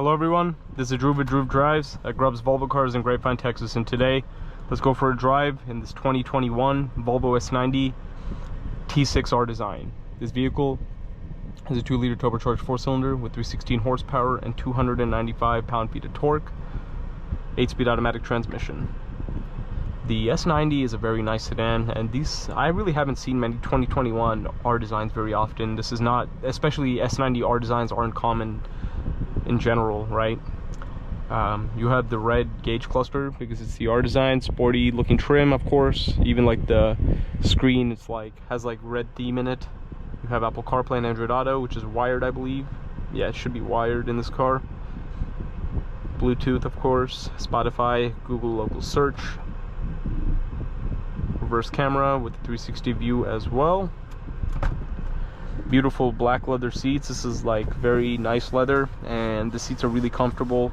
Hello everyone, this is Drew with Drew Drives at Grubbs Volvo Cars in Grapevine, Texas, and today let's go for a drive in this 2021 Volvo S90 T6R design. This vehicle is a 2-liter turbocharged 4-cylinder with 316 horsepower and 295 pound-feet of torque, 8-speed automatic transmission. The S90 is a very nice sedan, and I really haven't seen many 2021 R designs very often. This is not, especially S90 R designs aren't common in general, right? You have the red gauge cluster because it's the R design, sporty looking trim, of course. Even like the screen, it's like has like red theme in it. You have Apple CarPlay and Android Auto, which is wired, I believe. Yeah, it should be wired in this car. Bluetooth, of course, Spotify, Google local search, reverse camera with the 360 view as well. Beautiful black leather seats. This is like very nice leather, and the seats are really comfortable,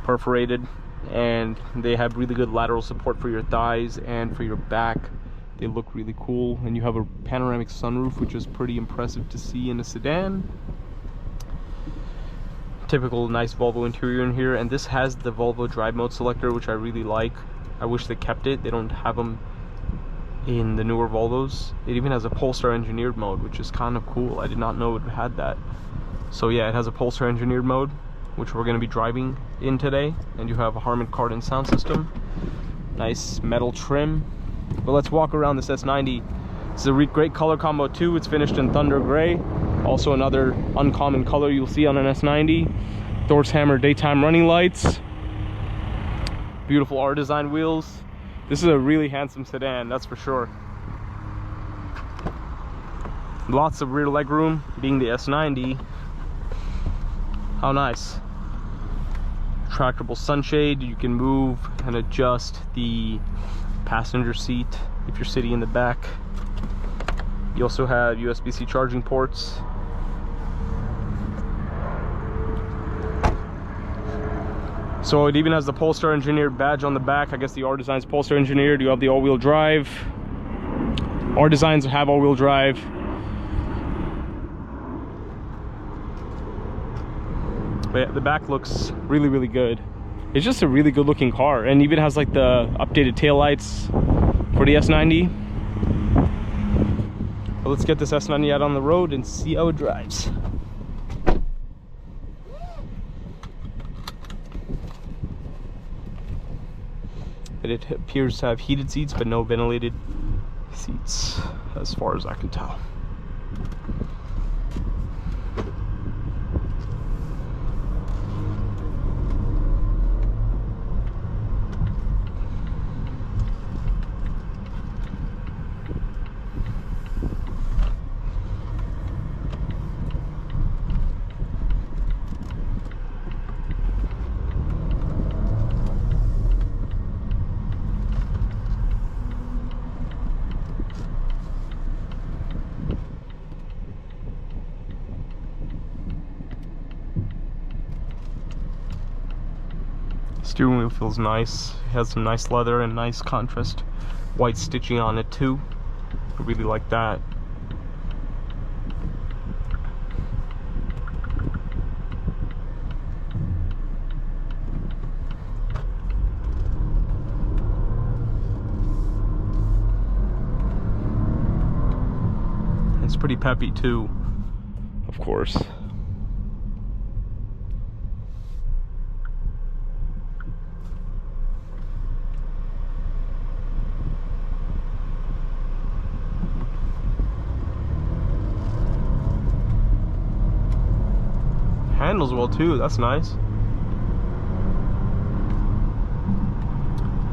perforated, and they have really good lateral support for your thighs and for your back. They look really cool, and you have a panoramic sunroof, which is pretty impressive to see in a sedan. Typical nice Volvo interior in here, and this has the Volvo drive mode selector, which I really like. I wish they kept it. They don't have them in the newer Volvos. It even has a Polestar engineered mode, which is kind of cool. I did not know it had that. So yeah, it has a Polestar engineered mode, which we're going to be driving in today. And you have a Harman Kardon sound system, nice metal trim. But let's walk around this S90. It's a great color combo too. It's finished in Thunder Gray, also another uncommon color you'll see on an S90. Thor's Hammer daytime running lights, beautiful R design wheels. This is a really handsome sedan, that's for sure. Lots of rear legroom, being the S90. How nice. Retractable sunshade. You can move and adjust the passenger seat if you're sitting in the back. You also have USB-C charging ports. So it even has the Polestar engineered badge on the back. I guess the R Design's Polestar engineered. You have the all-wheel drive. R Designs have all-wheel drive. But yeah, the back looks really, really good. It's just a really good looking car, and even has like the updated taillights for the S90. But let's get this S90 out on the road and see how it drives. It appears to have heated seats, but no ventilated seats, as far as I can tell. Steering wheel feels nice. It has some nice leather and nice contrast white stitching on it too. I really like that. It's pretty peppy too, of course. Handles well too, that's nice.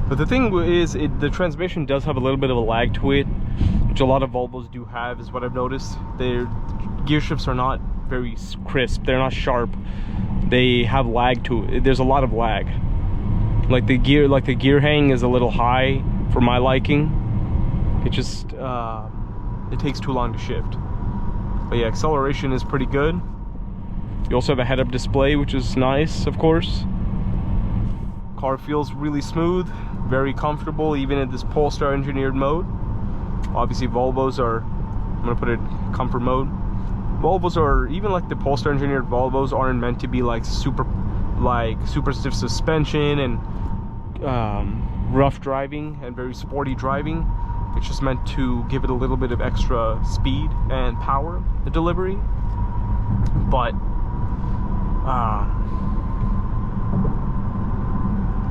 But the thing is, the transmission does have a little bit of a lag to it, which a lot of Volvos do have, is what I've noticed. Their gear shifts are not very crisp, they're not sharp. They have lag to it. There's a lot of lag. Like the gear hang is a little high for my liking. It just it takes too long to shift. But yeah, acceleration is pretty good. You also have a head-up display, which is nice, of course. Car feels really smooth, very comfortable, even in this Polestar engineered mode. Obviously Volvos are, I'm gonna put it in comfort mode. Volvos are, even like the Polestar engineered Volvos aren't meant to be like super like super stiff suspension and rough driving and very sporty driving. It's just meant to give it a little bit of extra speed and power, the delivery. But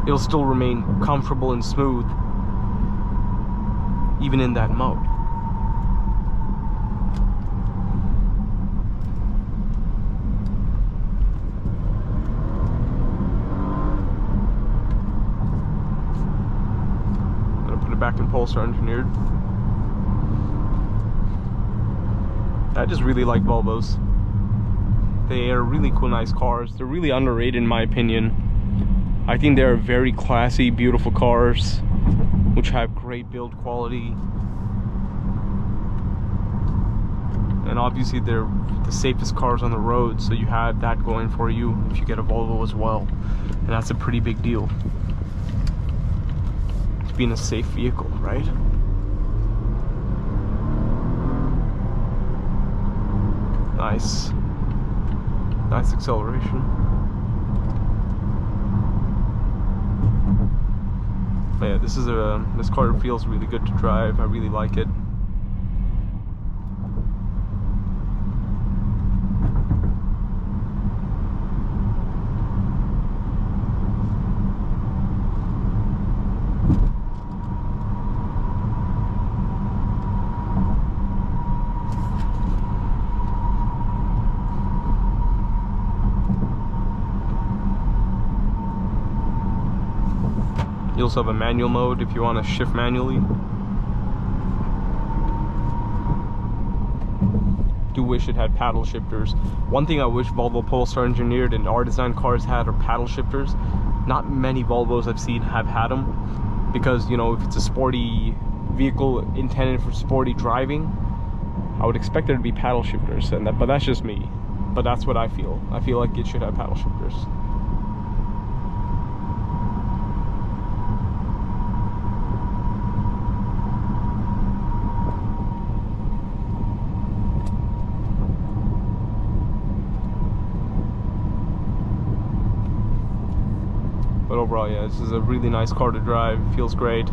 it'll still remain comfortable and smooth even in that mode. I'm gonna put it back in Polestar engineered. I just really like Volvos. They are really cool, nice cars. They're really underrated in my opinion. I think they're very classy, beautiful cars, which have great build quality. And obviously they're the safest cars on the road, so you have that going for you if you get a Volvo as well. And that's a pretty big deal. To be in a safe vehicle, right? Nice. Nice acceleration. But yeah, this car feels really good to drive. I really like it. You also have a manual mode if you want to shift manually. Do wish it had paddle shifters. One thing I wish Volvo Polestar engineered and our design cars had are paddle shifters. Not many Volvos I've seen have had them, because you know, if it's a sporty vehicle intended for sporty driving, I would expect there to be paddle shifters, and but that's just me. But that's what I feel. I feel like it should have paddle shifters. But overall, yeah, this is a really nice car to drive. It feels great.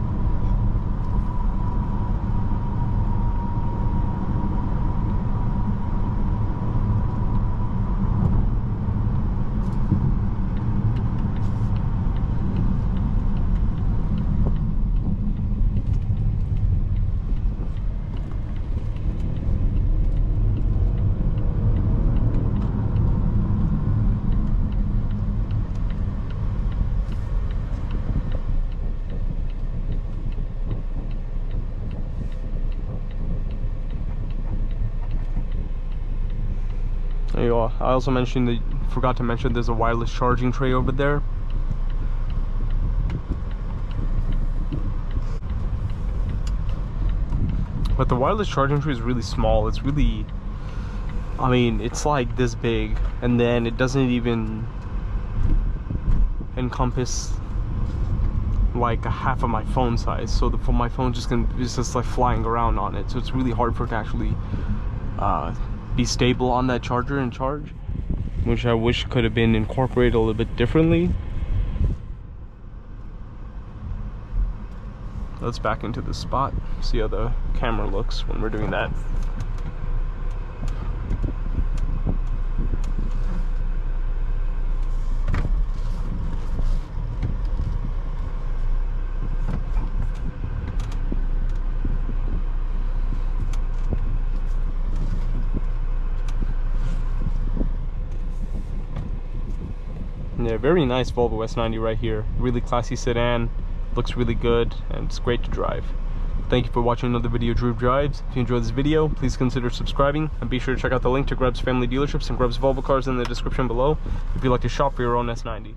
There you go. I also mentioned that, forgot to mention, there's a wireless charging tray over there. But the wireless charging tray is really small. It's really, I mean, it's like this big, and then it doesn't even encompass like a half of my phone size. So my phone is just like flying around on it. So it's really hard for it to actually be stable on that charger and charge, which I wish could have been incorporated a little bit differently. Let's back into the spot, see how the camera looks when we're doing that. Yeah, very nice Volvo S90 right here. Really classy sedan, looks really good, and it's great to drive. Thank you for watching another video of Drew Drives. If you enjoyed this video, please consider subscribing, and be sure to check out the link to Grubb's family dealerships and Grubb's Volvo cars in the description below if you'd like to shop for your own S90.